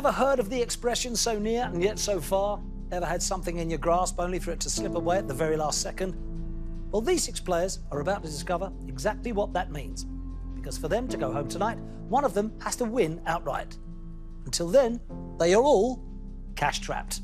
Ever heard of the expression so near and yet so far? Ever had something in your grasp only for it to slip away at the very last second? Well, these 6 players are about to discover exactly what that means. Because for them to go home tonight, one of them has to win outright. Until then, they are all cash-trapped.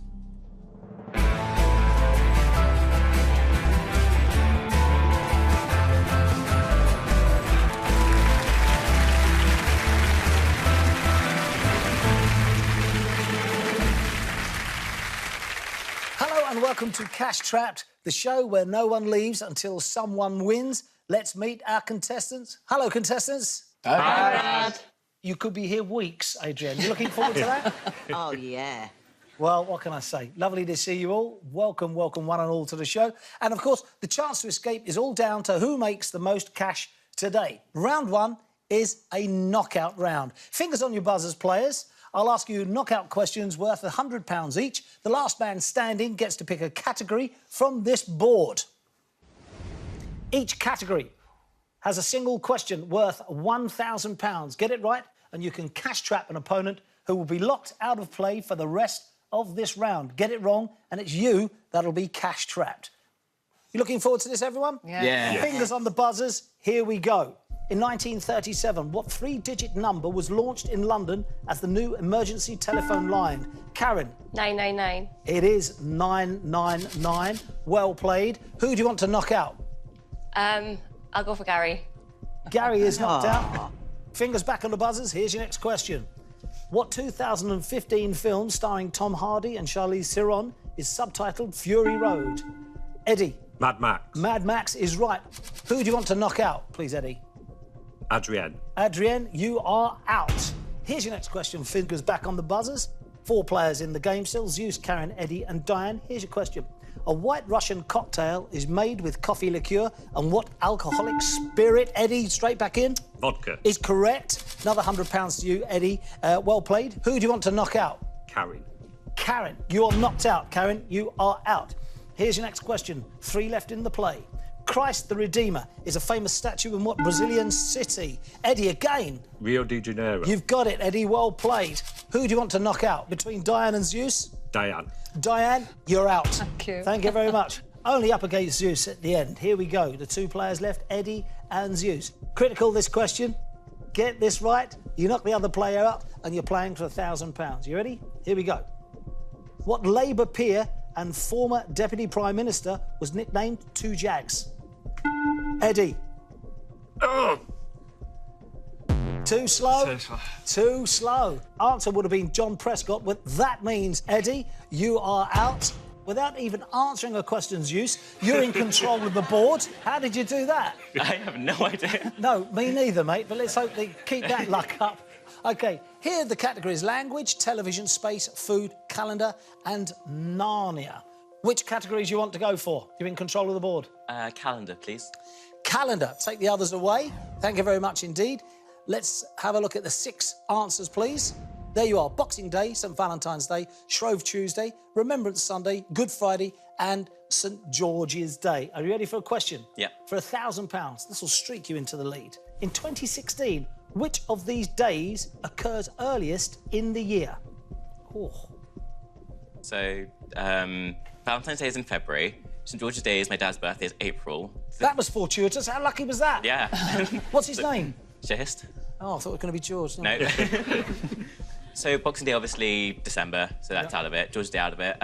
Hello and welcome to Cash Trapped, the show where no one leaves until someone wins. Let's meet our contestants. Hello, contestants. Hi, Brad. You could be here weeks, Adrienne. You looking forward to that? Oh, yeah. Well, what can I say? Lovely to see you all. Welcome, welcome one and all to the show. And, of course, the chance to escape is all down to who makes the most cash today. Round 1 is a knockout round. Fingers on your buzzers, players. I'll ask you knockout questions worth £100 each. The last man standing gets to pick a category from this board. Each category has a single question worth £1,000. Get it right, and you can cash trap an opponent who will be locked out of play for the rest of this round. Get it wrong, and it's you that'll be cash trapped. You looking forward to this, everyone? Yeah. Fingers on the buzzers. Here we go. In 1937, what 3-digit number was launched in London as the new emergency telephone line? Karen? 999. It is 999. Well played. Who do you want to knock out? I'll go for Gary. Gary is knocked out. Fingers back on the buzzers. Here's your next question. What 2015 film starring Tom Hardy and Charlize Theron is subtitled Fury Road? Eddie? Mad Max. Mad Max is right. Who do you want to knock out, please, Eddie? Adrienne. Adrienne, you are out. Here's your next question. Fingers back on the buzzers. 4 players in the game still. Zeus, Karen, Eddie and Diane. Here's your question. A White Russian cocktail is made with coffee liqueur and what alcoholic spirit? Eddie, straight back in. Vodka. Is correct. Another £100 to you, Eddie. Well played. Who do you want to knock out? Karen. Karen, you are knocked out. Karen, you are out. Here's your next question. 3 left in the play. Christ the Redeemer is a famous statue in what Brazilian city? Eddie, again. Rio de Janeiro. You've got it, Eddie. Well played. Who do you want to knock out? Between Diane and Zeus? Diane. Diane, you're out. Thank you. Thank you very much. Only up against Zeus at the end. Here we go. The 2 players left, Eddie and Zeus. Critical, this question. Get this right, you knock the other player up and you're playing for £1,000. You ready? Here we go. What Labour peer and former Deputy Prime Minister was nicknamed Two Jags? Eddie. Too slow? Too slow. Answer would have been John Prescott, but that means, Eddie, you are out. Without even answering a question, Zeus, you're in control of the board. How did you do that? I have no idea. No, me neither, mate, but let's hope they keep that luck up. OK, here the categories: language, television, space, food, calendar and Narnia. Which categories you want to go for? You're in control of the board. Calendar, please. Calendar. Take the others away. Thank you very much indeed. Let's have a look at the 6 answers, please. There you are. Boxing Day, St Valentine's Day, Shrove Tuesday, Remembrance Sunday, Good Friday and St George's Day. Are you ready for a question? Yeah. For £1,000. This will streak you into the lead. In 2016, which of these days occurs earliest in the year? Oh. So, Valentine's Day is in February. St George's Day is my dad's birthday, is April. That was fortuitous. How lucky was that? Yeah. What's his name? Shahist. Oh, I thought it was going to be George. No. So, Boxing Day, obviously, December, so that's out of it. George's Day out of it.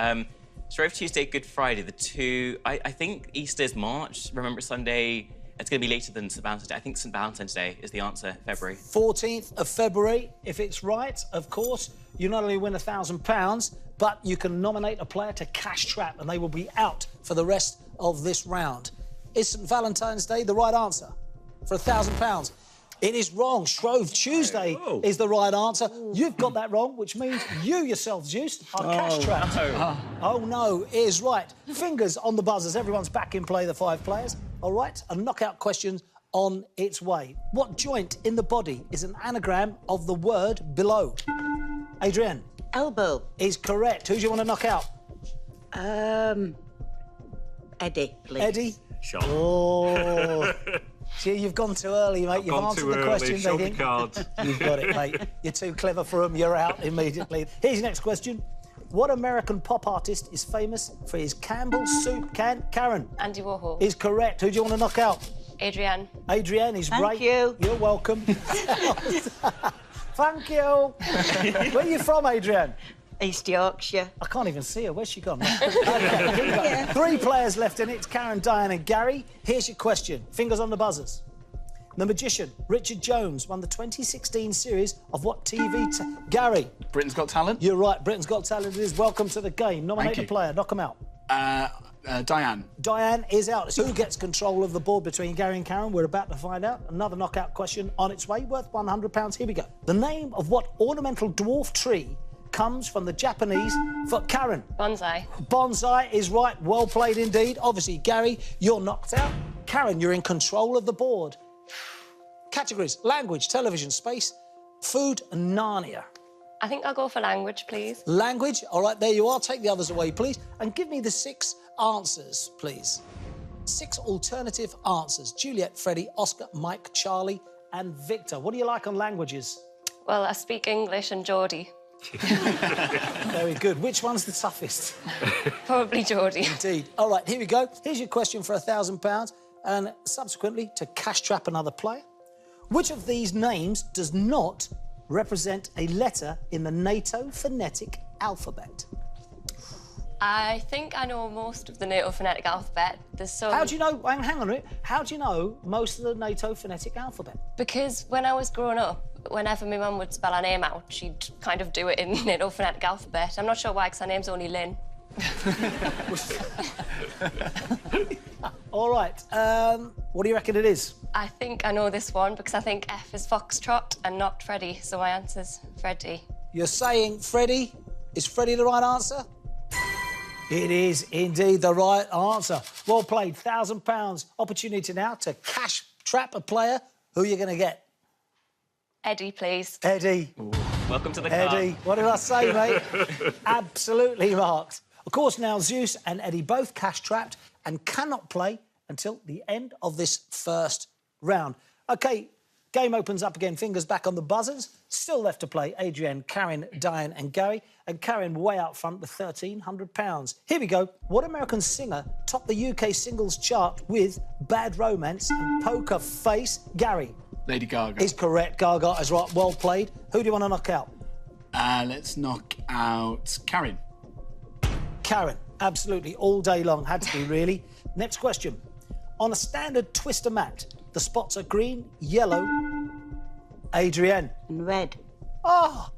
Shrove Tuesday, Good Friday, the 2... I think Easter's March. Remembrance Sunday, it's going to be later than St Valentine's Day. I think St Valentine's Day is the answer, February. 14th of February. If it's right, of course, you not only win £1,000, but you can nominate a player to cash trap and they will be out for the rest of this round. Is St Valentine's Day the right answer for £1,000? It is wrong. Shrove Tuesday is the right answer. You've got that wrong, which means you yourself, Zeus, are cash trapped. No. Oh, no, is right. Fingers on the buzzers. Everyone's back in play, the 5 players. All right, a knockout question on its way. What joint in the body is an anagram of the word below? Adrienne. Elbow. Is correct. Who do you want to knock out? Eddie, please. Eddie. Sean. Oh. Gee, you've gone too early, mate. You've Gone answered too the early. question. Show they me think. cards. You've got it, mate. You're too clever for them. You're out immediately. Here's your next question. What American pop artist is famous for his Campbell soup can? Karen Andy Warhol. is correct. Who do you want to knock out? Adrienne. Adrienne is Thank right. you. You're welcome. Thank you. Where are you from, Adrienne? East Yorkshire. I can't even see her. Where's she gone? Okay, here we go. 3 players left in it. It's Karen, Diane and Gary. Here's your question. Fingers on the buzzers. The magician, Richard Jones, won the 2016 series of what TV... Gary. Britain's Got Talent. You're right. Britain's Got Talent. It is. Welcome to the game. Nominate a you. player. Knock them out. Diane. Diane is out. So who gets control of the board between Gary and Karen? We're about to find out. Another knockout question on its way, worth £100. Here we go. The name of what ornamental dwarf tree comes from the Japanese for Karen? Bonsai. Bonsai is right. Well played indeed. Obviously, Gary, you're knocked out. Karen, you're in control of the board. Categories: language, television, space, food, and Narnia. I think I'll go for language, please. Language. All right, there you are. Take the others away, please. And give me the 6 answers, please. 6 alternative answers. Juliet, Freddie, Oscar, Mike, Charlie, and Victor. What do you like on languages? Well, I speak English and Geordie. Very good. Which one's the toughest? Probably Geordie. Indeed. All right, here we go. Here's your question for £1,000 and subsequently to cash trap another player. Which of these names does not represent a letter in the NATO phonetic alphabet? I think I know most of the NATO phonetic alphabet. There's some... How do you know... Hang on a minute. How do you know most of the NATO phonetic alphabet? Because when I was growing up, whenever my mum would spell her name out, she'd kind of do it in NATO phonetic alphabet. I'm not sure why, because her name's only Lynn. All right. What do you reckon it is? I think I know this one because I think F is Foxtrot and not Freddie, so my answer's Freddie. You're saying Freddie? Is Freddie the right answer? It is indeed the right answer. Well played. £1,000. Opportunity now to cash trap a player. Who are you going to get? Eddie, please. Eddie. Welcome to the car. Eddie. What did I say, mate? Absolutely marked. Of course, now Zeus and Eddie both cash trapped and cannot play until the end of this first round. OK, game opens up again. Fingers back on the buzzers. Still left to play Adrienne, Karen, Diane and Gary. And Karen way out front with £1,300. Here we go. What American singer topped the UK singles chart with Bad Romance and Poker Face? Gary. Lady Gaga. Is correct. Gaga is right. Well played. Who do you want to knock out? Let's knock out Karen. Karen. Absolutely. All day long. Had to be, really. Next question. On a standard twister mat, the spots are green, yellow. Adrienne. And red. Oh,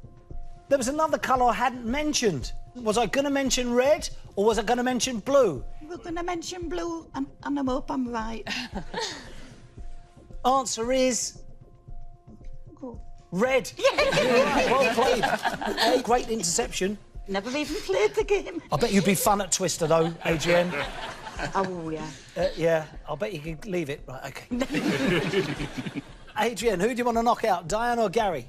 there was another colour I hadn't mentioned. Was I going to mention red or was I going to mention blue? We're going to mention blue, and I hope I'm right. Answer is... Go. red. Right, well played. A great interception. Never even played the game. I bet you'd be fun at Twister, though, Adrienne. Oh, yeah. Yeah, I'll bet you could leave it. Right, OK. Adrienne, who do you want to knock out, Diane or Gary?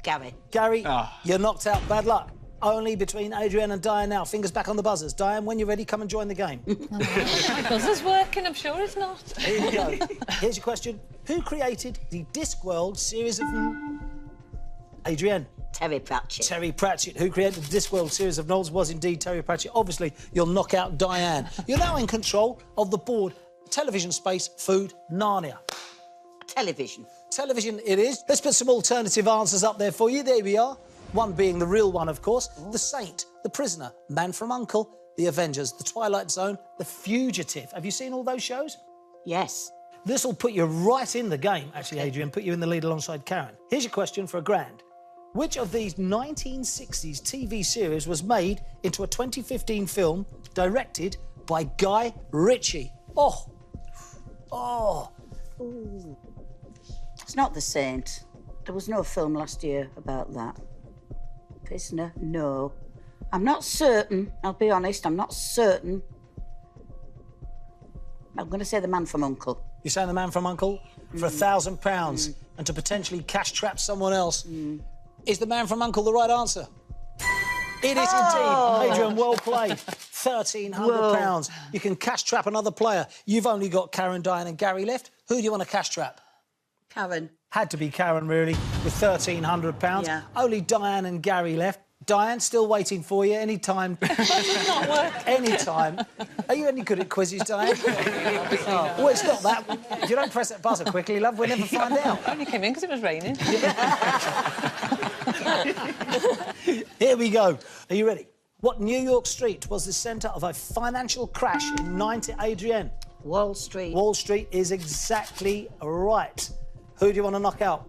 Gary. Gary, you're knocked out. Bad luck. Only between Adrienne and Diane now. Fingers back on the buzzers. Diane, when you're ready, come and join the game. My buzzer's working, I'm sure it's not. Here you go. Here's your question. Who created the Discworld series of... Adrienne. Terry Pratchett. Terry Pratchett, who created the Discworld series of novels, was indeed Terry Pratchett. Obviously, you'll knock out Diane. You're now in control of the board. Television, space, food, Narnia. Television. Television it is. Let's put some alternative answers up there for you. There we are. One being the real one, of course. The Saint, The Prisoner, Man from U.N.C.L.E., The Avengers, The Twilight Zone, The Fugitive. Have you seen all those shows? Yes. This will put you right in the game, actually, Adrienne, put you in the lead alongside Karen. Here's your question for £1,000. Which of these 1960s TV series was made into a 2015 film directed by Guy Ritchie? Oh. Ooh. It's not The Saint. There was no film last year about that. Prisoner, no. I'm not certain, I'll be honest, I'm not certain. I'm going to say The Man from U.N.C.L.E. You're saying The Man from U.N.C.L.E. for £1,000 and to potentially cash trap someone else. Is The Man from U.N.C.L.E. the right answer? It is indeed. Adrienne, well played. £1,300. You can cash trap another player. You've only got Karen, Diane and Gary left. Who do you want to cash trap? Karen. Had to be Karen, really, with £1,300. Yeah. Only Diane and Gary left. Diane, still waiting for you. Any time. Not working. Any time. Are you any good at quizzes, Diane? Well, it's not that. If you don't press that buzzer quickly, love, we'll never find out. I only came in because it was raining. Here we go. Are you ready? What New York street was the centre of a financial crash in 90... Adrienne? Wall Street. Wall Street is exactly right. Who do you want to knock out?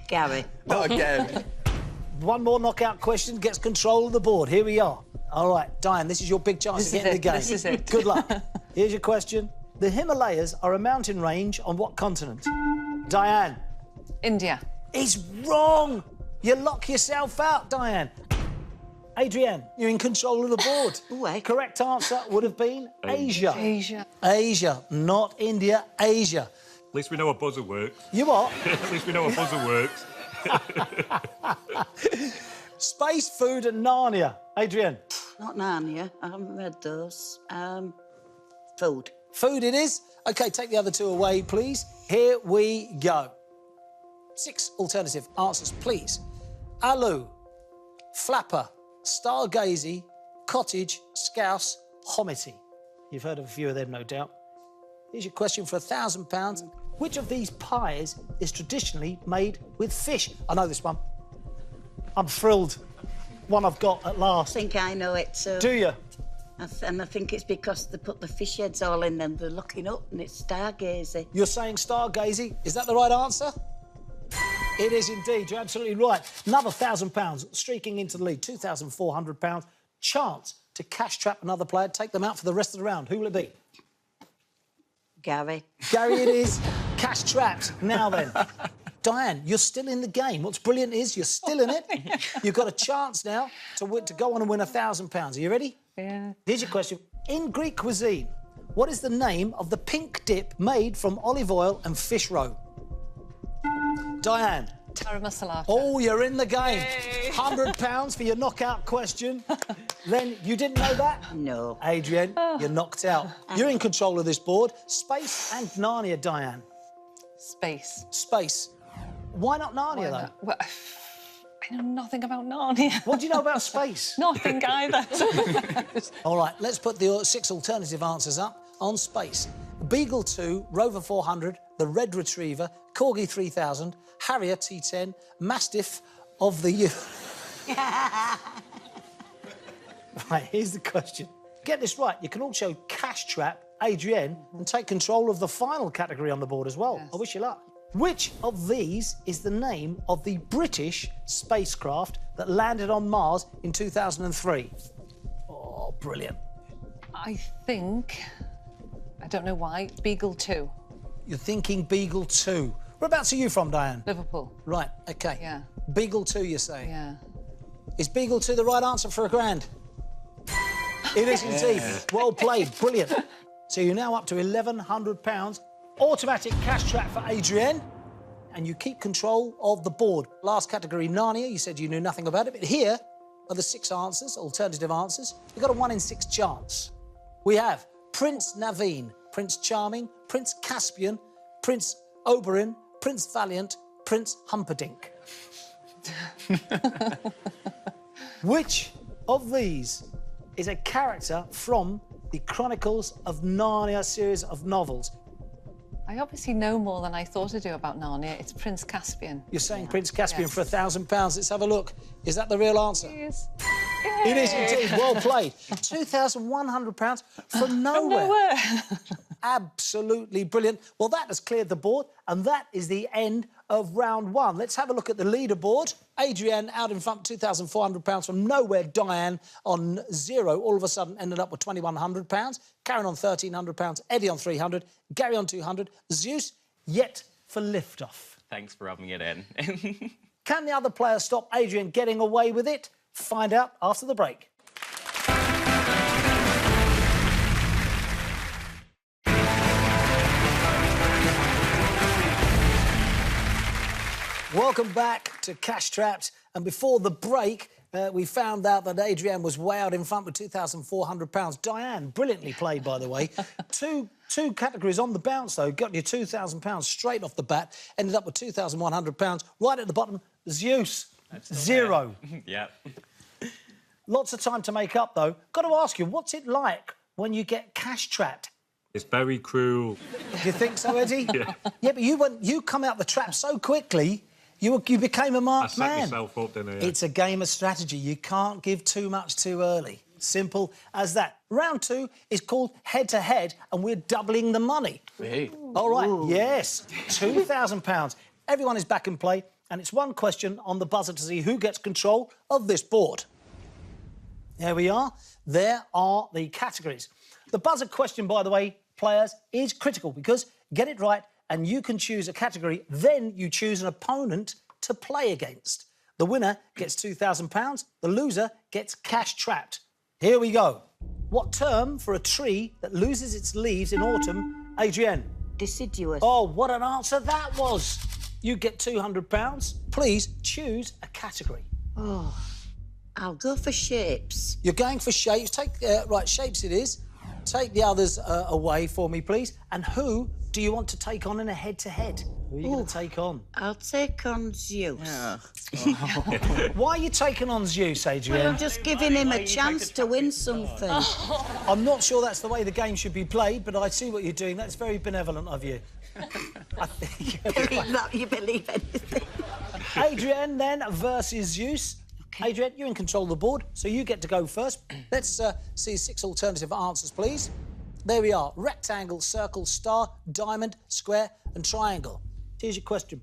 Gary. Not again. One more knockout question gets control of the board. Here we are. All right, Diane, this is your big chance to get in the game. This is it. Good luck. Here's your question. The Himalayas are a mountain range on what continent? Diane. India. Is wrong. You lock yourself out, Diane. Adrienne, you're in control of the board. Wait. Correct answer would have been Asia. Asia. Asia, not India, Asia. At least we know a buzzer works. You what? At least we know a buzzer works. Space, food and Narnia. Adrienne. Not Narnia. I haven't read those. Food. Food it is. OK, take the other two away, please. Here we go. 6 alternative answers, please. Alu, flapper, stargazy, cottage, scouse, homity. You've heard of a few of them, no doubt. Here's your question for £1,000. Which of these pies is traditionally made with fish? I know this one. I'm thrilled. One I've got at I last. think I know it too. Do you? And I think it's because they put the fish heads all in and they're looking up and it's stargazy. You're saying stargazy. Is that the right answer? It is indeed. You're absolutely right. Another £1,000 streaking into the lead. £2,400. Chance to cash trap another player. Take them out for the rest of the round. Who will it be? Gary. Gary it is. Cash trapped. Now then. Diane, you're still in the game. What's brilliant is you're still in it. You've got a chance now to go on and win £1,000. Are you ready? Yeah. Here's your question. In Greek cuisine, what is the name of the pink dip made from olive oil and fish roe? Diane. Tara Masalata. Oh, you're in the game. £100 for your knockout question. Then you didn't know that? No. Adrienne, you're knocked out. You're in control of this board. Space and Narnia, Diane. Space. Space. Why not Narnia, though? Well, I know nothing about Narnia. What do you know about space? Nothing either. All right, let's put the 6 alternative answers up on space. Beagle 2, Rover 400, the Red Retriever, Corgi 3000, Harrier T10, Mastiff of the year. Right, here's the question. Get this right, you can also cash trap Adrienne and take control of the final category on the board as well. Yes. I wish you luck. Which of these is the name of the British spacecraft that landed on Mars in 2003? Oh, brilliant. I think... I don't know why. Beagle 2. You're thinking Beagle 2. Whereabouts are you from, Diane? Liverpool. Right, OK. Yeah. Beagle 2, you're saying? Yeah. Is Beagle 2 the right answer for £1,000? It is indeed. Well played. Brilliant. So you're now up to £1,100. Automatic cash trap for Adrienne. And you keep control of the board. Last category, Narnia. You said you knew nothing about it. But here are the 6 answers, alternative answers. You've got a 1 in 6 chance. We have Prince Naveen, Prince Charming, Prince Caspian, Prince Oberyn, Prince Valiant, Prince Humperdinck. Which of these is a character from the Chronicles of Narnia series of novels? I obviously know more than I thought I do about Narnia. It's Prince Caspian. You're saying Prince Caspian Yes. for £1,000. Let's have a look. Is that the real answer? Yes. It is indeed. Well played. £2,100 from nowhere. Nowhere. Absolutely brilliant. Well, that has cleared the board, and that is the end of round 1. Let's have a look at the leaderboard. Adrienne out in front, £2,400 from nowhere. Diane on 0, all of a sudden ended up with £2,100. Karen on £1,300. Eddie on £300. Gary on £200. Zeus yet for liftoff. Thanks for rubbing it in. Can the other player stop Adrienne getting away with it? Find out after the break. Welcome back to Cash Trapped. And before the break, We found out that Adrienne was way out in front with £2,400. Diane, brilliantly played, by the way. Two categories on the bounce, though. Got you £2,000 straight off the bat. Ended up with £2,100. Right at the bottom, Zeus. 0. Yeah. Lots of time to make up, though. Got to ask you, what's it like when you get cash trapped? It's very cruel. Do you think so, Eddie? Yeah. Yeah, but you come out the trap so quickly, you became a I marked set man. myself up, didn't I? It's a game of strategy. You can't give too much too early. Simple as that. Round 2 is called head-to-head, and we're doubling the money. Hey. All right, yes, £2,000. Everyone is back in play, and it's one question on the buzzer to see who gets control of this board. There we are. There are the categories. The buzzer question, by the way, players, is critical because get it right and you can choose a category, then you choose an opponent to play against. The winner gets £2,000, the loser gets cash trapped. Here we go. What term for a tree that loses its leaves in autumn, Adrienne? Deciduous. Oh, what an answer that was. You get £200. Please choose a category. Oh, I'll go for shapes. You're going for shapes. Take right, shapes it is. Take the others away for me, please. And who do you want to take on in a head-to-head? Who are you going to take on? I'll take on Zeus. Yeah. Why are you taking on Zeus, Adrienne? I'm just giving him a chance to win something. I'm not sure that's the way the game should be played, but I see what you're doing. That's very benevolent of you. I think Believe that, you believe anything. Adrienne then versus Zeus. Okay. Adrienne, you're in control of the board, so you get to go first. Let's see 6 alternative answers, please. There we are. Rectangle, circle, star, diamond, square and triangle. Here's your question.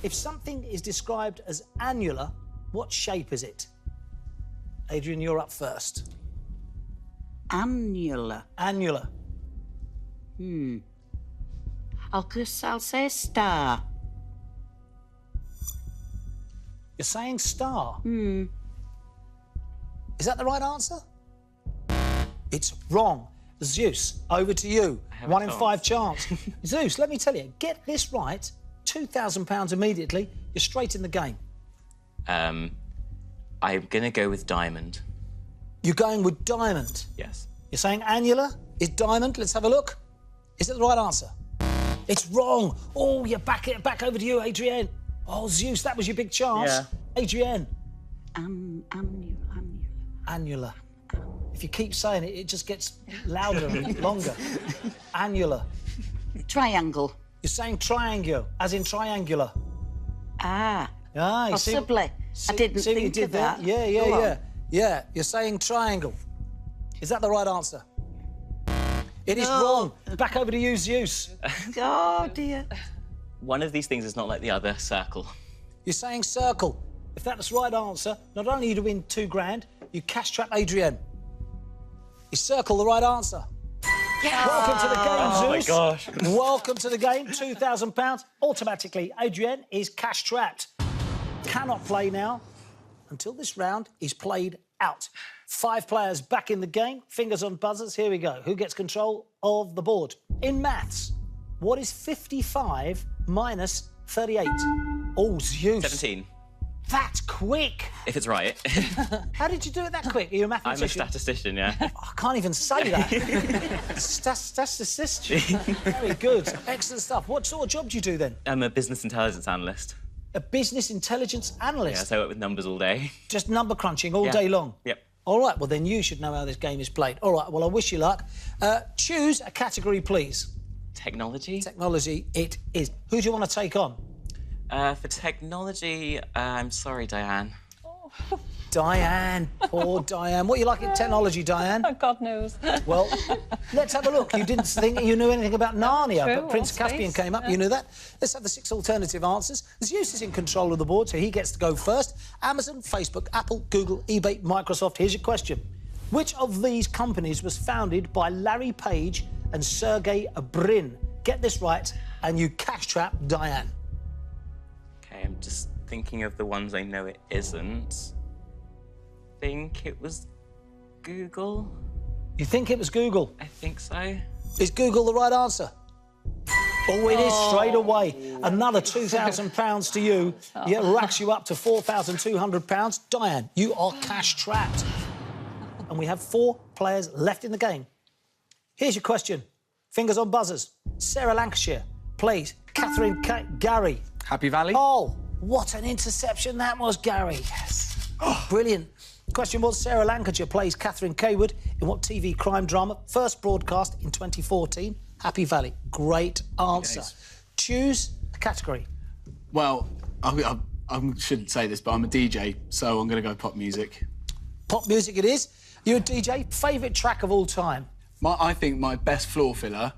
If something is described as annular, what shape is it? Adrienne, you're up first. Annular. Annular. I'll say star. You're saying star? Is that the right answer? It's wrong. Zeus, over to you. 1 in 5 chance. Zeus, let me tell you, get this right, £2,000 immediately, you're straight in the game. I'm going to go with diamond. You're going with diamond. Yes. You're saying annular is diamond. Let's have a look. Is it the right answer? It's wrong. Oh, you're back over to you, Adrienne. Oh, Zeus, that was your big chance. Yeah. Adrienne. Annular. Annular. If you keep saying it, it just gets louder and longer. Annular. Triangle. You're saying triangle, as in triangular. Ah. Ah, you see- Possibly. I didn't see what you think did of there? that. Yeah, Go on. yeah. Yeah, you're saying triangle. Is that the right answer? It is wrong. Back over to you, Zeus. Oh, dear. One of these things is not like the other. Circle. You're saying circle. If that's the right answer, not only do you win £2,000, you cash trap Adrienne. Is circle the right answer? Yes. Welcome to the game, Zeus. my gosh. Welcome to the game, £2,000. Automatically, Adrienne is cash trapped. Cannot play now until this round is played out. 5 players back in the game. Fingers on buzzers. Here we go. Who gets control of the board? In maths, what is 55 minus 38? Oh, Zeus. 17. That's quick. If it's right. How did you do it that quick? Are you a I'm mathematician? a statistician, yeah. I can't even say that. Statistician. Very good. Excellent stuff. What sort of job do you do then? I'm a business intelligence analyst. A business intelligence analyst. Yeah, so I work with numbers all day. Just number crunching all Yeah. day long. Yep. All right, well, then you should know how this game is played. All right, well, I wish you luck. Choose a category, please. Technology? Technology, it is. Who do you want to take on? For technology, I'm sorry, Diane. Diane, poor Diane. What you like in technology, Diane? God knows. Well, let's have a look. You didn't think you knew anything about Narnia, True, but Prince all Caspian space. came up. You knew that. Let's have the 6 alternative answers. Zeus is in control of the board, so he gets to go first. Amazon, Facebook, Apple, Google, eBay, Microsoft. Here's your question. Which of these companies was founded by Larry Page and Sergey Brin? Get this right, and you cash trap Diane. Okay, I'm just thinking of the ones I know it isn't. I think it was Google. You think it was Google? I think so. Is Google the right answer? Oh, it is straight away. Another £2,000 to you. Yeah, racks you up to £4,200. Diane, you are cash trapped. And we have 4 players left in the game. Here's your question. Fingers on buzzers. Sarah Lancashire plays Catherine Gary. Happy Valley. Oh, what an interception that was, Gary. Yes. Oh, brilliant. Question was, Sarah Lancashire plays Catherine Kaywood in what TV crime drama first broadcast in 2014? Happy Valley. Great answer. Yes. Choose a category. Well, I shouldn't say this, but I'm a DJ, so I'm going to go pop music. Pop music it is. You're a DJ. Favourite track of all time? I think my best floor filler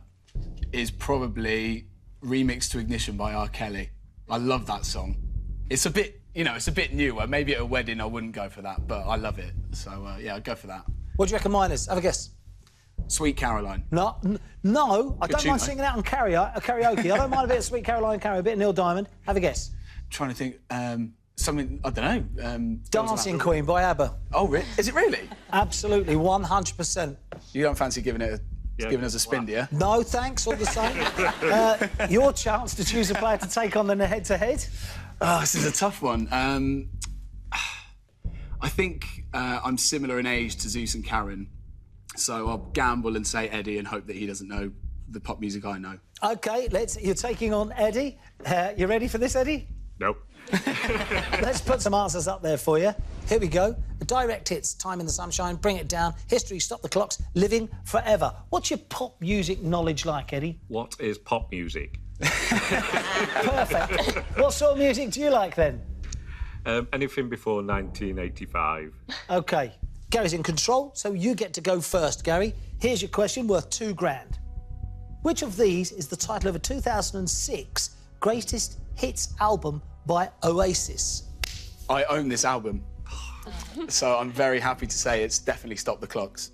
is probably Remix to Ignition by R. Kelly. I love that song. It's a bit, it's a bit newer. Maybe at a wedding I wouldn't go for that, but I love it. So, yeah, I'd go for that. What do you reckon mine is? Have a guess. Sweet Caroline. No, I don't mind singing out on karaoke. I don't mind a bit of Sweet Caroline Carey, a bit of Neil Diamond. Have a guess. Trying to think, something, I don't know. Dancing Queen by ABBA. Oh, really? Is it really? Absolutely, 100%. You don't fancy giving us a spin, do you? No, thanks, all the same. Your chance to choose a player to take on in a head-to-head. Oh, this is a tough one. I think I'm similar in age to Zeus and Karen, so I'll gamble and say Eddie and hope that he doesn't know the pop music I know. OK, you're taking on Eddie. You ready for this, Eddie? Nope. Let's put some answers up there for you. Here we go. Direct hits, Time in the Sunshine, Bring It Down, History, Stop the Clocks, Living Forever. What's your pop music knowledge like, Eddie? What is pop music? Perfect. What sort of music do you like, then? Anything before 1985. OK. Gary's in control, so you get to go first, Gary. Here's your question worth £2,000. Which of these is the title of a 2006 greatest hits album by Oasis? I own this album, so I'm very happy to say it's definitely Stop the Clocks.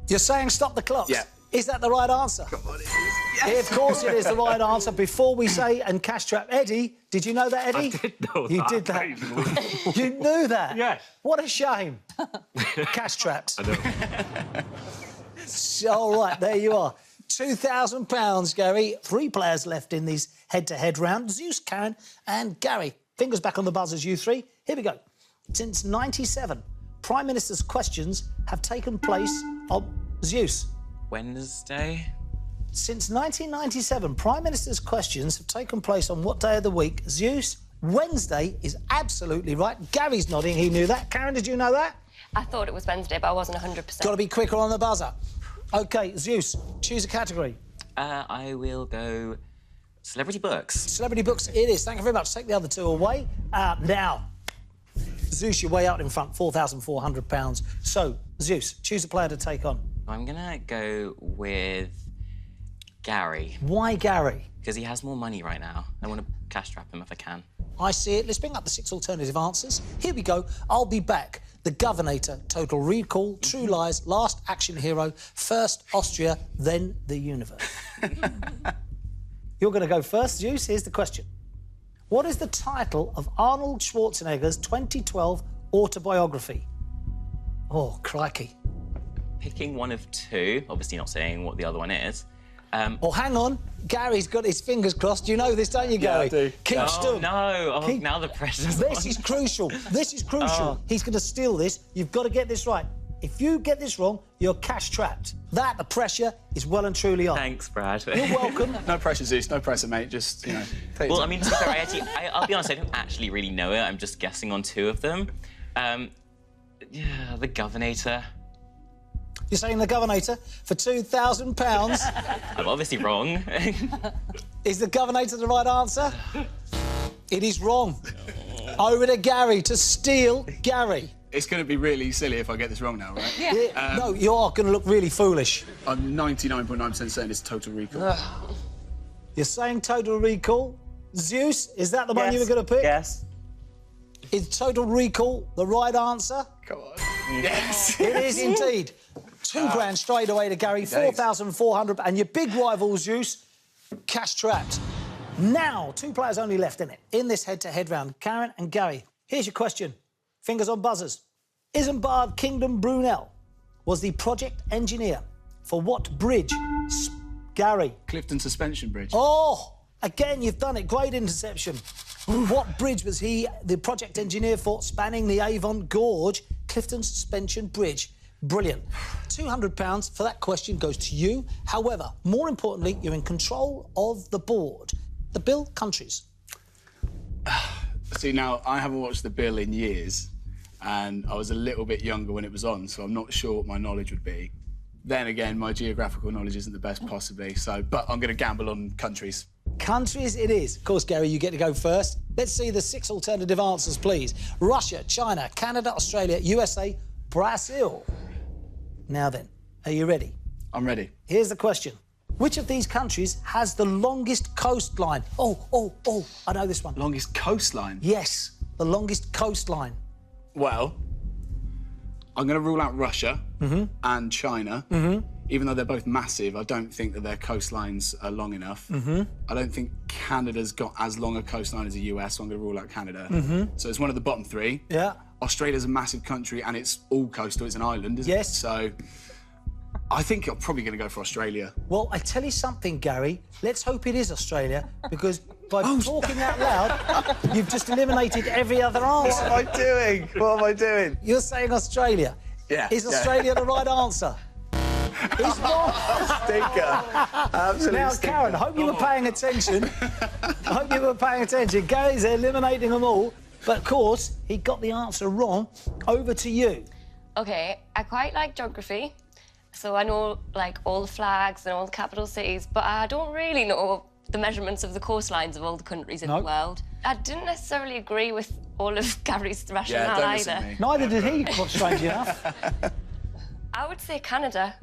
You're saying Stop the Clocks? Yeah. Is that the right answer? Come on, it is. Yes. Of course it is the right answer. Before we say and cash trap, Eddie, did you know that, Eddie? I did know you that. did that. You knew that? Yes. What a shame. Cash trapped. I know. All right, there you are. £2,000, Gary. 3 players left in these head-to-head round. Zeus, Karen and Gary. Fingers back on the buzzers, you 3. Here we go. Since '97, Prime Minister's questions have taken place on Zeus. Wednesday. Since 1997, Prime Minister's questions have taken place on what day of the week? Zeus, Wednesday is absolutely right. Gary's nodding, he knew that. Karen, did you know that? I thought it was Wednesday, but I wasn't 100%. Got to be quicker on the buzzer. OK, Zeus, choose a category. I will go celebrity books. Celebrity books it is. Thank you very much. Take the other 2 away. Now, Zeus, you're way out in front, £4,400. So, Zeus, choose a player to take on. I'm going to go with Gary. Why Gary? Because he has more money right now. I want to cash trap him if I can. I see it. Let's bring up the 6 alternative answers. Here we go. I'll be back. The Governator, Total Recall, True Lies, Last Action Hero, First Austria, then the Universe. You're going to go first, Zeus. Here's the question. What is the title of Arnold Schwarzenegger's 2012 autobiography? Oh, crikey. Picking one of 2, obviously not saying what the other one is. Oh, hang on. Gary's got his fingers crossed. You know this, don't you, Gary? Yeah, I do. Keep still. No. Oh, now the pressure's on. This is crucial. This is crucial. He's going to steal this. You've got to get this right. If you get this wrong, you're cash trapped. The pressure is well and truly on. Thanks, Brad. You're welcome. No pressure, Zeus. No pressure, mate. Just, take your Well, I time. mean, to be fair, I'll be honest, I don't actually really know it. I'm just guessing on 2 of them. Yeah, the Governator. You're saying the Governator for £2,000. I'm obviously wrong. Is the Governator the right answer? It is wrong. Over to Gary to steal Gary. It's going to be really silly if I get this wrong now, right? Yeah. No, you are going to look really foolish. I'm 99.9% certain it's Total Recall. You're saying Total Recall. Zeus, is that the one you were going to pick? Yes. Is Total Recall the right answer? Come on. Yes. It is indeed. £2,000 straight away to Gary, 4,400, and your big rival, Zeus, cash trapped. Now, 2 players only left in it, in this head-to-head round. Karen and Gary, here's your question. Fingers on buzzers. Isambard Kingdom Brunel was the project engineer for what bridge Gary. Clifton Suspension Bridge. Oh, again, you've done it. Great interception. What bridge was he the project engineer for, spanning the Avon Gorge? Clifton Suspension Bridge. Brilliant. £200 for that question goes to you. However, more importantly, you're in control of the board. The Bill countries. See, now, I haven't watched The Bill in years, and I was a little bit younger when it was on, so I'm not sure what my knowledge would be. Then again, my geographical knowledge isn't the best possibly, but I'm going to gamble on countries. Countries it is. Of course, Gary, you get to go first. Let's see the 6 alternative answers, please. Russia, China, Canada, Australia, USA, Brazil. Now then, are you ready? I'm ready. Here's the question. Which of these countries has the longest coastline? Oh, I know this one. Longest coastline? Yes, the longest coastline. Well, I'm going to rule out Russia and China. Even though they're both massive, I don't think that their coastlines are long enough. I don't think Canada's got as long a coastline as the US, so I'm going to rule out Canada. So it's one of the bottom 3. Yeah. Australia's a massive country and it's all coastal, it's an island, isn't it? Yes. So I think I'm probably going to go for Australia. Well, I tell you something, Gary. Let's hope it is Australia, because by talking out loud, you've just eliminated every other answer. What am I doing? What am I doing? You're saying Australia. Yeah. Is Australia the right answer? It's wrong. Stinker. Absolute Now, stinker. Karen, I hope you were paying attention. I hope you were paying attention. Gary's eliminating them all. But, of course, he got the answer wrong. Over to you. OK, I quite like geography, so I know, like, all the flags and all the capital cities, but I don't really know the measurements of the coastlines of all the countries in the world. I didn't necessarily agree with all of Gary's rationale don't listen to either. me. Neither did he, strangely enough. I would say Canada,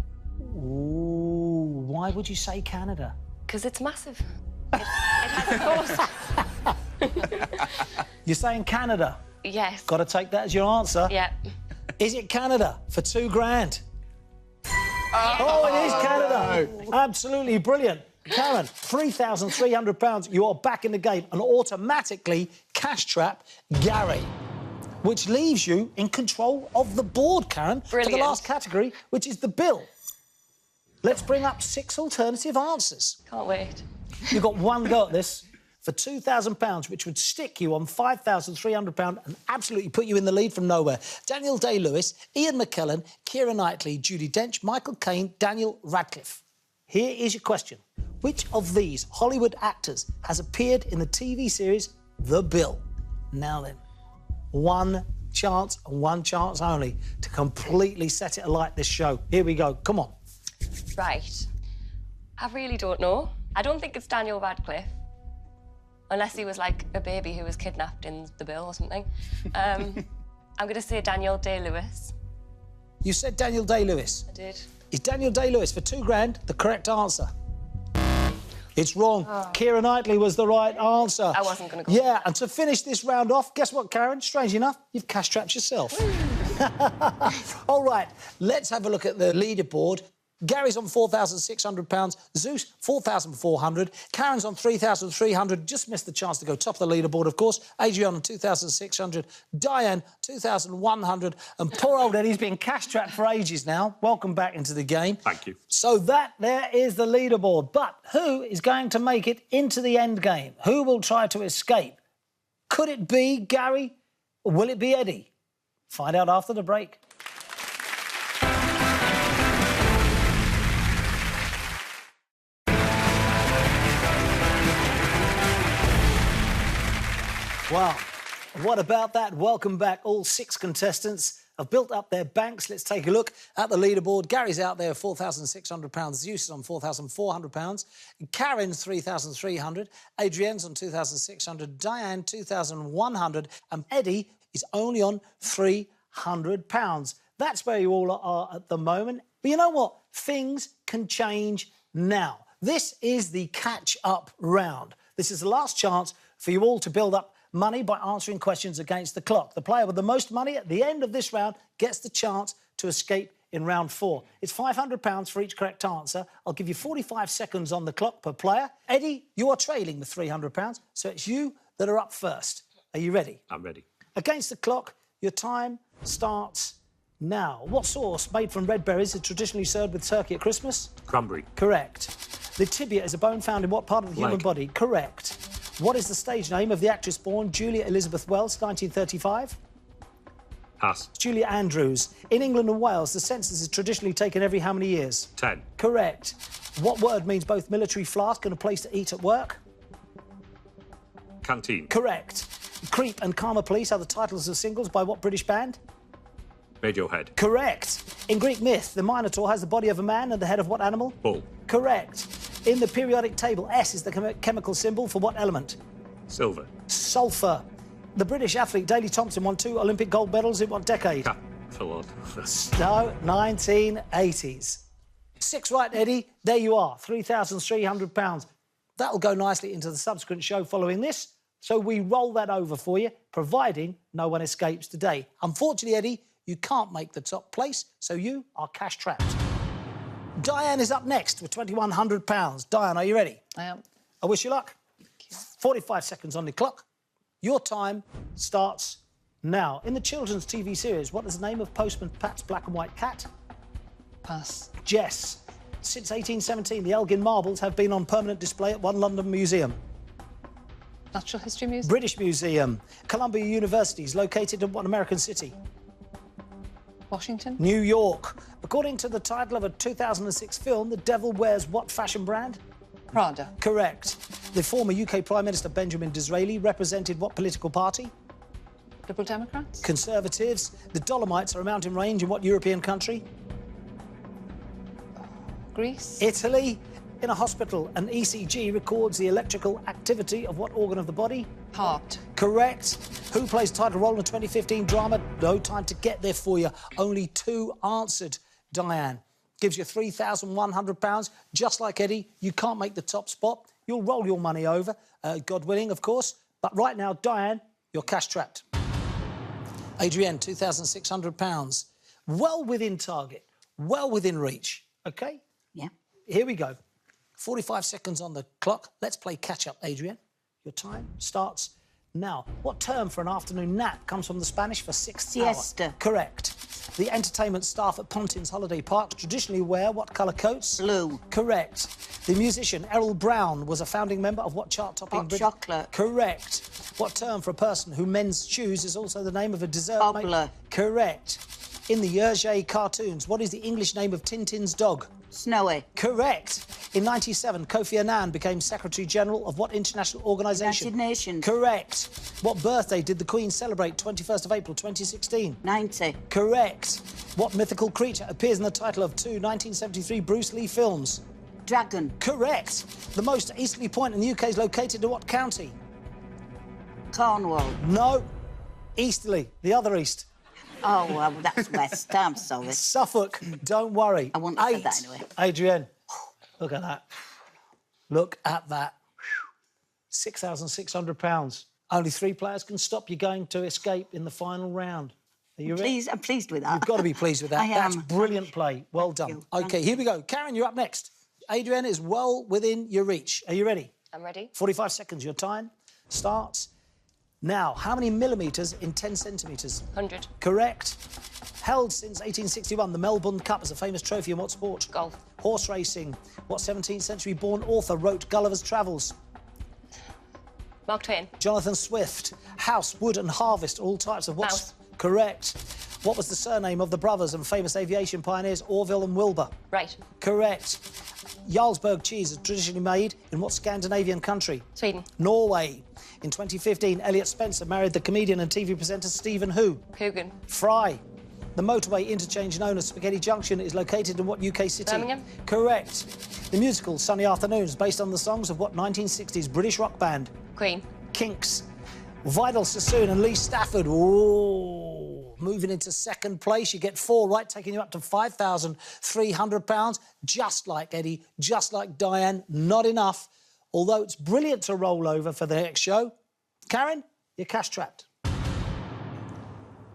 Ooh, why would you say Canada? because it's massive. It has a coast. You're saying Canada. Yes. Got to take that as your answer. Yeah. Is it Canada for £2,000? Oh, it is Canada. Absolutely brilliant. Karen, £3,300. You are back in the game and automatically cash trap Gary, which leaves you in control of the board, Karen, for the Brilliant. last category, which is the bill. Let's bring up 6 alternative answers. Can't wait. You've got one go at this for £2,000, which would stick you on £5,300 and absolutely put you in the lead from nowhere. Daniel Day-Lewis, Ian McKellen, Keira Knightley, Judi Dench, Michael Caine, Daniel Radcliffe. Here is your question. Which of these Hollywood actors has appeared in the TV series The Bill? Now then, one chance and one chance only to completely set it alight, this show. Here we go. Come on. Right. I really don't know. I don't think it's Daniel Radcliffe. Unless he was like a baby who was kidnapped in The Bill or something. I'm going to say Daniel Day-Lewis. You said Daniel Day-Lewis. I did. Is Daniel Day-Lewis for £2,000 the correct answer? It's wrong. Keira Knightley was the right answer. I wasn't going to go. Yeah, and to finish this round off, guess what, Karen? Strange enough, you've cash trapped yourself. All right, let's have a look at the leaderboard. Gary's on £4,600, Zeus £4,400, Karen's on £3,300, just missed the chance to go top of the leaderboard, of course. Adrian on £2,600, Diane £2,100, and poor old Eddie's been cash trapped for ages now. Welcome back into the game. Thank you. So there is the leaderboard. But who is going to make it into the end game? Who will try to escape? Could it be Gary or will it be Eddie? Find out after the break. Wow, what about that? Welcome back. All 6 contestants have built up their banks. Let's take a look at the leaderboard. Gary's out there, £4,600. Zeus is on £4,400. Karen's £3,300. Adrienne's on £2,600. Diane, £2,100. And Eddie is only on £300. That's where you all are at the moment. But you know what? Things can change now. This is the catch-up round. This is the last chance for you all to build up money by answering questions against the clock. The player with the most money at the end of this round gets the chance to escape in round 4. It's £500 for each correct answer. I'll give you 45 seconds on the clock per player. Eddie, you are trailing with £300, so it's you that are up first. Are you ready? I'm ready. Against the clock, your time starts now. What sauce made from red berries is traditionally served with turkey at Christmas? Cranberry. Correct. The tibia is a bone found in what part of the human Leg. body? Correct. What is the stage name of the actress born Julia Elizabeth Wells, 1935? Pass. Julia Andrews. In England and Wales, the census is traditionally taken every how many years? 10. Correct. What word means both military flask and a place to eat at work? Canteen. Correct. Creep and Karma Police are the titles of singles by what British band? Radiohead. Correct. In Greek myth, the Minotaur has the body of a man and the head of what animal? Bull. Correct. In the periodic table, S is the chemical symbol for what element? Silver. Sulfur. The British athlete Daley Thompson won 2 Olympic gold medals in what decade? Forward. No, 1980s. 6 right, Eddie. There you are, £3,300. That'll go nicely into the subsequent show following this. So we roll that over for you, providing no one escapes today. Unfortunately, Eddie, you can't make the top place, so you are cash trapped. Diane is up next with £2,100. Diane, are you ready? I am. I wish you luck. 45 seconds on the clock. Your time starts now. In the children's TV series, what is the name of Postman Pat's black and white cat? Pass. Jess. Since 1817, the Elgin marbles have been on permanent display at one London museum. Natural History Museum. British Museum. Columbia University is located in what American city? Washington. New York. According to the title of a 2006 film, the devil wears what fashion brand? Prada. Correct. The former UK Prime Minister Benjamin Disraeli represented what political party? Liberal Democrats. Conservatives. The Dolomites are a mountain range in what European country? Greece. Italy. In a hospital, an ECG records the electrical activity of what organ of the body? Heart. Correct. Who plays title role in the 2015 drama? No time to get there for you. Only 2 answered, Diane. Gives you £3,100. Just like Eddie, you can't make the top spot. You'll roll your money over, God willing, of course. But right now, Diane, you're cash trapped. Adrienne, £2,600. Well within target. Well within reach. OK? Yeah. Here we go. 45 seconds on the clock. Let's play catch-up, Adrienne. Your time starts now. What term for an afternoon nap comes from the Spanish for 6th hour? Siesta. Correct. The entertainment staff at Pontins Holiday Park traditionally wear what colour coats? Blue. Correct. The musician Errol Brown was a founding member of what chart-topping... Hot chocolate. Correct. What term for a person who mends shoes is also the name of a dessert... Cobbler. Correct. In the Hergé cartoons, what is the English name of Tintin's dog? Snowy. Correct. In 97, Kofi Annan became Secretary-General of what international organisation? United Nations. Correct. What birthday did the Queen celebrate 21st of April 2016? 90. Correct. What mythical creature appears in the title of 2 1973 Bruce Lee films? Dragon. Correct. The most easterly point in the UK is located in what county? Cornwall. No. Easterly, the other east. Oh, well, that's west. I'm sorry. Suffolk, don't worry. I wouldn't have said that anyway. Adrienne, look at that. Look at that. £6,600. Only 3 players can stop you going to escape in the final round. Are you ready? I'm pleased with that. You've got to be pleased with that. I am. That's brilliant play. Well done. you. OK, here we go. Karen, you're up next. Adrienne is well within your reach. Are you ready? I'm ready. 45 seconds. Your time starts now. How many millimetres in 10 centimetres? 100. Correct. Held since 1861, the Melbourne Cup is a famous trophy in what sport? Golf. Horse racing. What 17th century born author wrote Gulliver's Travels? Mark Twain. Jonathan Swift. House, wood and harvest, all types of what? Mouse. Correct. What was the surname of the brothers and famous aviation pioneers Orville and Wilbur? Right. Correct. Jarlsberg cheese is traditionally made in what Scandinavian country? Sweden. Norway. In 2015, Elliot Spencer married the comedian and TV presenter Stephen who? Coogan. Fry. The motorway interchange known as Spaghetti Junction is located in what UK city? Birmingham. Correct. The musical Sunny Afternoons based on the songs of what 1960s British rock band? Queen. Kinks. Vidal Sassoon and Lee Stafford. Ooh, moving into second place. You get 4 right, taking you up to £5,300. Just like Eddie, just like Diane. Not enough. Although it's brilliant to roll over for the next show. Karen, you're cash trapped.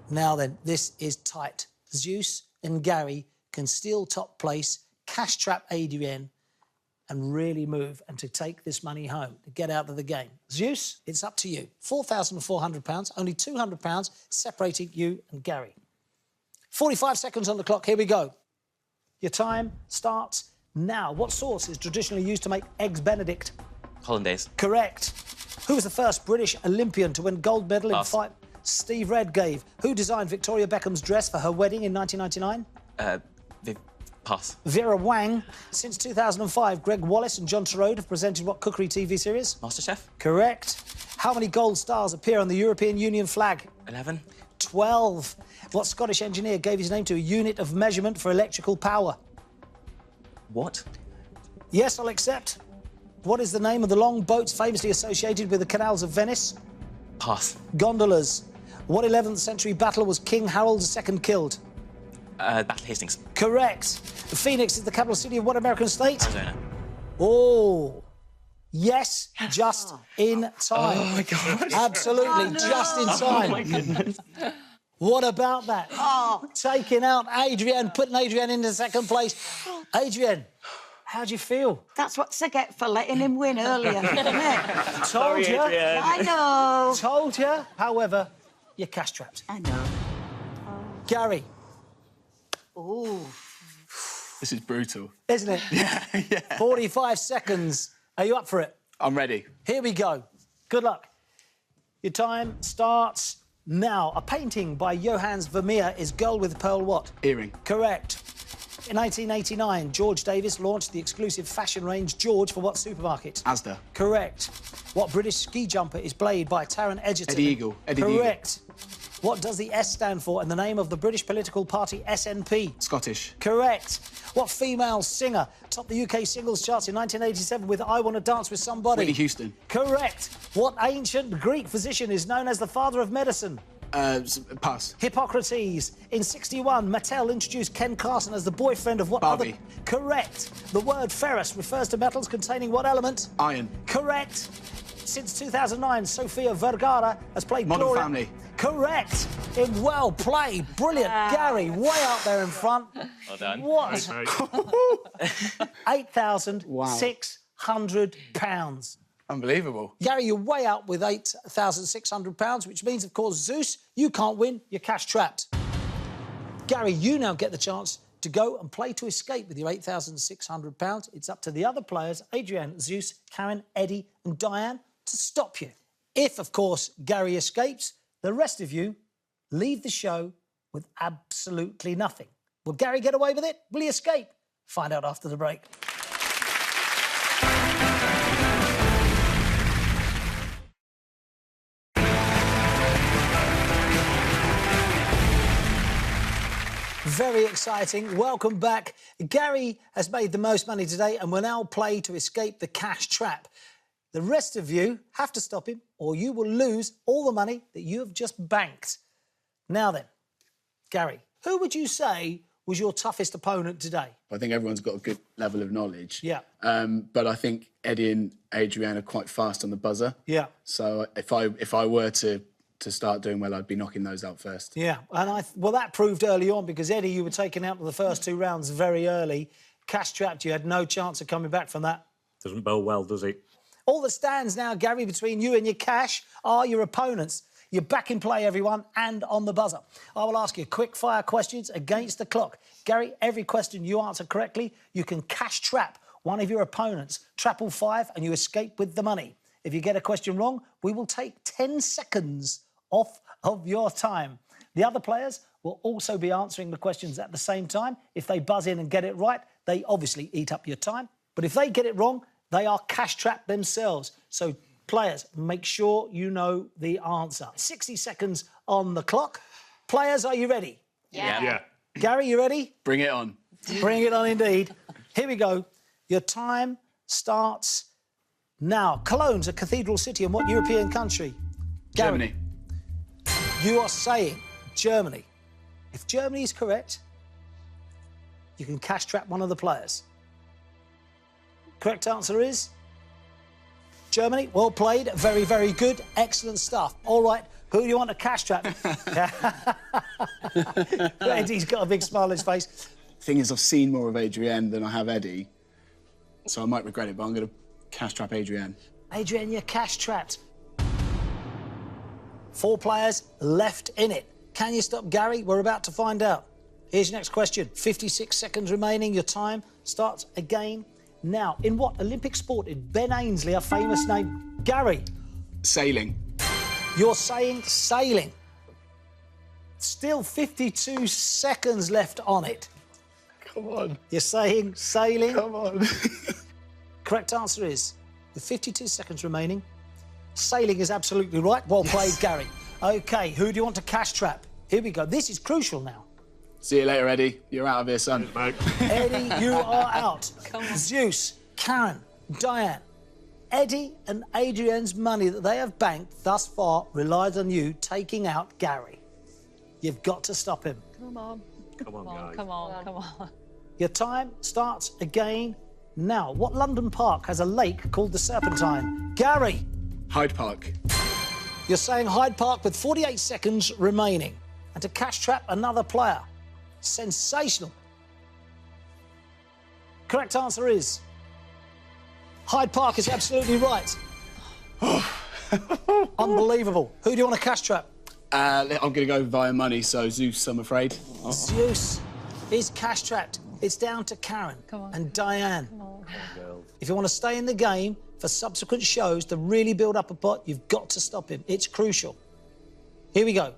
Now then, this is tight. Zeus and Gary can steal top place, cash trap Adrienne, and really move and to take this money home, to get out of the game. Zeus, it's up to you. £4,400, only £200 separating you and Gary. 45 seconds on the clock, here we go. Your time starts Now, what sauce is traditionally used to make Eggs Benedict? Hollandaise. Correct. Who was the first British Olympian to win gold medal in Pass. fight? Steve Redgrave. Who designed Victoria Beckham's dress for her wedding in 1999? Pass. Vera Wang. Since 2005, Greg Wallace and John Turode have presented what cookery TV series? MasterChef. Correct. How many gold stars appear on the European Union flag? 11. 12. What Scottish engineer gave his name to a unit of measurement for electrical power? What? Yes, I'll accept. What is the name of the long boats famously associated with the canals of Venice? Pass. Gondolas. What 11th century battler was King Harold II killed? Battle Hastings. Correct. Phoenix is the capital city of what American state? Arizona. Oh. Yes, just in time. Oh my God. Absolutely, just in time. Oh my goodness. What about that? Oh. Taking out Adrienne, putting Adrienne into second place. Adrienne, how do you feel? That's what I get for letting him win earlier, isn't it? Told you. I know. Told you. However, you're cash trapped. I know. Gary, Ooh. This is brutal. isn't it? Yeah. 45 seconds. Are you up for it? I'm ready. Here we go. Good luck. Your time starts now. A painting by Johannes Vermeer is Girl with Pearl what? Earring. Correct. In 1989, George Davis launched the exclusive fashion range George for what supermarket? Asda. Correct. What British ski jumper is played by Taron Egerton? Eddie Eagle. Eddie the Eagle. Correct. What does the S stand for in the name of the British political party SNP? Scottish. Correct. What female singer topped the UK singles charts in 1987 with I Want to Dance with Somebody? Whitney Houston. Correct. What ancient Greek physician is known as the father of medicine? Pass. Hippocrates. In 61, Mattel introduced Ken Carson as the boyfriend of what Barbie. other... Correct. The word ferrous refers to metals containing what element? Iron. Correct. Since 2009, Sofia Vergara has played Modern Gloria... Family. Correct. Well played. Brilliant. Gary, way up there in front. Well done. What? Wow. £8,600. Unbelievable. Gary, you're way out with £8,600, which means, of course, Zeus, you can't win. You're cash trapped. Gary, you now get the chance to go and play to escape with your £8,600. It's up to the other players, Adrienne, Zeus, Karen, Eddie and Diane, to stop you. If, of course, Gary escapes, the rest of you leave the show with absolutely nothing. Will Gary get away with it? Will he escape? Find out after the break. Very exciting. Welcome back. Gary has made the most money today and will now play to escape the cash trap. The rest of you have to stop him or you will lose all the money that you have just banked. Now then, Gary, who would you say was your toughest opponent today? I think everyone's got a good level of knowledge. Yeah. But I think Eddie and Adrienne are quite fast on the buzzer. Yeah. So if I were to start doing well, I'd be knocking those out first. Yeah, and well, that proved early on because, Eddie, you were taken out of the first two rounds very early. Cash trapped, you had no chance of coming back from that. Doesn't bode well, does it? All that stands now, Gary, between you and your cash are your opponents. You're back in play, everyone, and on the buzzer. I will ask you quick-fire questions against the clock. Gary, every question you answer correctly, you can cash trap one of your opponents. Trap all 5 and you escape with the money. If you get a question wrong, we will take 10 seconds off of your time. The other players will also be answering the questions at the same time. If they buzz in and get it right, they obviously eat up your time. But if they get it wrong, they are cash trapped themselves. So, players, make sure you know the answer. 60 seconds on the clock. Players, are you ready? Yeah. Gary, you ready? Bring it on. Bring it on indeed. Here we go. Your time starts now. Cologne's a cathedral city in what European country? Gary, Germany. you are saying Germany. If Germany is correct, you can cash trap one of the players. Correct answer is Germany. Well played. Very, very good. Excellent stuff. All right. Who do you want to cash trap? Eddie's got a big smile on his face. Thing is, I've seen more of Adrienne than I have Eddie, so I might regret it, but I'm going to cash trap Adrienne. Adrienne, you're cash trapped. 4 players left in it. Can you stop Gary? We're about to find out. Here's your next question. 56 seconds remaining. Your time starts again now. In what Olympic sport did Ben Ainsley, a famous name? Gary. Sailing. You're saying sailing. Still 52 seconds left on it. Come on. You're saying sailing. Come on. Correct answer is, with 52 seconds remaining, sailing is absolutely right. Well played, Gary. OK, who do you want to cash trap? Here we go. This is crucial now. See you later, Eddie. You're out of here, son. Eddie, you are out. Come on. Zeus, Karen, Diane. Eddie and Adrienne's money that they have banked thus far relies on you taking out Gary. You've got to stop him. Come on. Come on, guys. Come on, come on. Your time starts again now. What London park has a lake called the Serpentine? Gary. Hyde Park. You're saying Hyde Park with 48 seconds remaining. And to cash trap another player. Sensational. Correct answer is Hyde Park is absolutely right. Unbelievable. Who do you want to cash trap? I'm going to go via money, so Zeus, I'm afraid. Zeus is cash trapped. It's down to Karen and Diane. If you want to stay in the game for subsequent shows to really build up a pot, you've got to stop him. It's crucial. Here we go.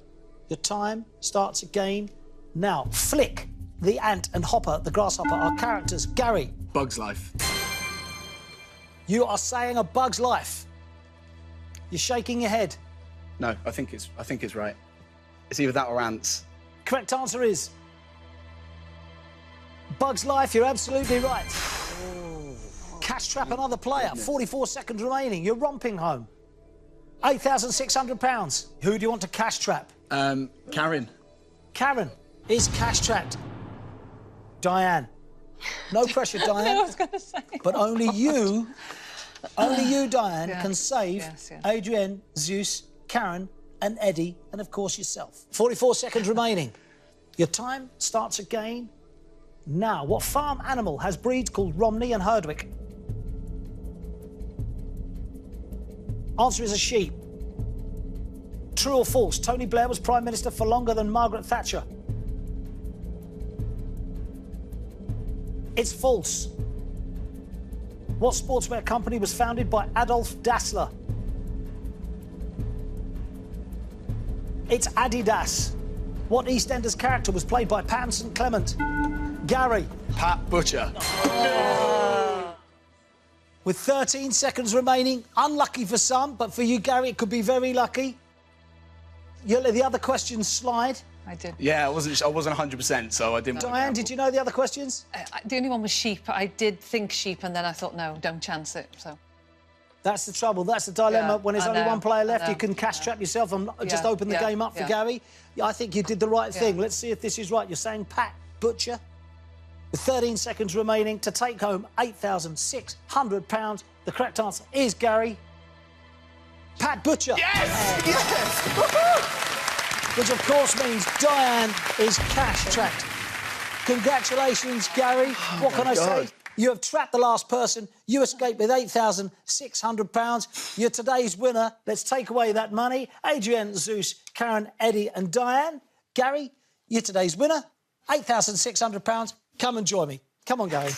Your time starts again now. Flick, the ant, and Hopper, the grasshopper, are characters. Gary. Bug's Life. You are saying A Bug's Life. You're shaking your head. No, I think it's right. It's either that or ants. Correct answer is Bug's Life. You're absolutely right. Cash trap another player. 44 seconds remaining. You're romping home. £8,600. Who do you want to cash trap? Karen. Karen is cash trapped. Diane. No pressure, Diane. I was going to say. But only you, Diane, can save Adrienne, Zeus, Karen and Eddie, and of course yourself. 44 seconds remaining. Your time starts again now. What farm animal has breeds called Romney and Herdwick? Answer is a sheep. True or false? Tony Blair was Prime Minister for longer than Margaret Thatcher. It's false. What sportswear company was founded by Adolf Dassler? It's Adidas. What EastEnders character was played by Pam St Clement? Gary. Pat Butcher. With 13 seconds remaining, unlucky for some, but for you, Gary, it could be very lucky. You'll let the other questions slide. I did. Yeah, I wasn't 100%, so I didn't. Diane, did you know the other questions? The only one was sheep. I did think sheep, and then I thought, no, don't chance it. So. That's the trouble. That's the dilemma. Yeah, when there's I only know, one player I left, know, you can cash trap yourself and just open the yeah, game up for yeah. Gary. I think you did the right thing. Let's see if this is right. You're saying Pat Butcher. With 13 seconds remaining to take home £8,600. The correct answer is Gary. Pat Butcher. Yes! Yes! Which, of course, means Diane is cash trapped. Congratulations, Gary. What can I say? You have trapped the last person. You escaped with £8,600. You're today's winner. Let's take away that money. Adrienne, Zeus, Karen, Eddie and Diane. Gary, you're today's winner. £8,600. Come and join me. Come on, Gary.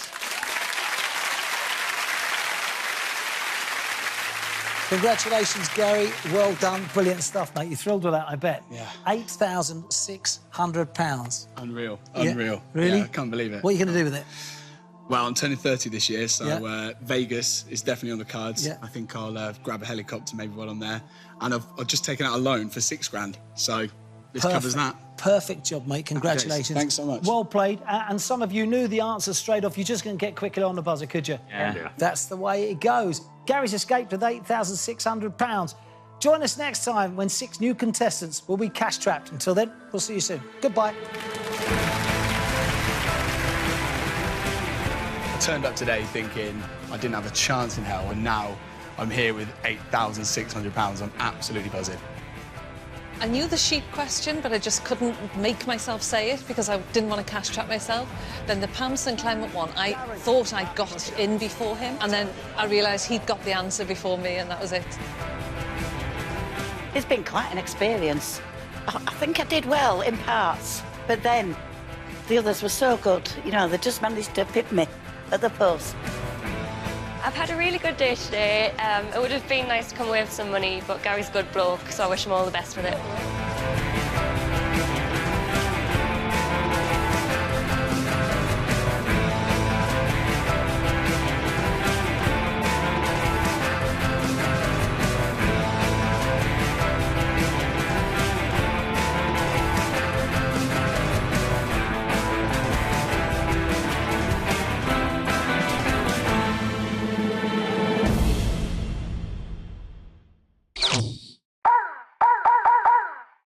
Congratulations, Gary. Well done. Brilliant stuff, mate. You're thrilled with that, I bet. Yeah. £8,600. Unreal. Yeah. Unreal. Really? Yeah, I can't believe it. What are you going to do with it? Well, I'm turning 30 this year, so Vegas is definitely on the cards. Yeah. I think I'll grab a helicopter maybe while I'm there. And I've just taken out a loan for £6,000, so this covers that. Perfect job, mate. Congratulations. Thanks so much. Well played. And some of you knew the answer straight off. You just couldn't get quickly on the buzzer, could you? Yeah. That's the way it goes. Gary's escaped with £8,600. Join us next time when 6 new contestants will be cash trapped. Until then, we'll see you soon. Goodbye. I turned up today thinking I didn't have a chance in hell, and now I'm here with £8,600. I'm absolutely buzzing. I knew the sheep question, but I just couldn't make myself say it because I didn't want to cash trap myself. Then the Pam St Clement one, I thought I got in before him, and then I realised he'd got the answer before me, and that was it. It's been quite an experience. I think I did well in parts, but then The others were so good. You know, they just managed to pip me at the post. I've had a really good day today. It would have been nice to come away with some money, but Gary's a good bloke, so I wish him all the best with it. you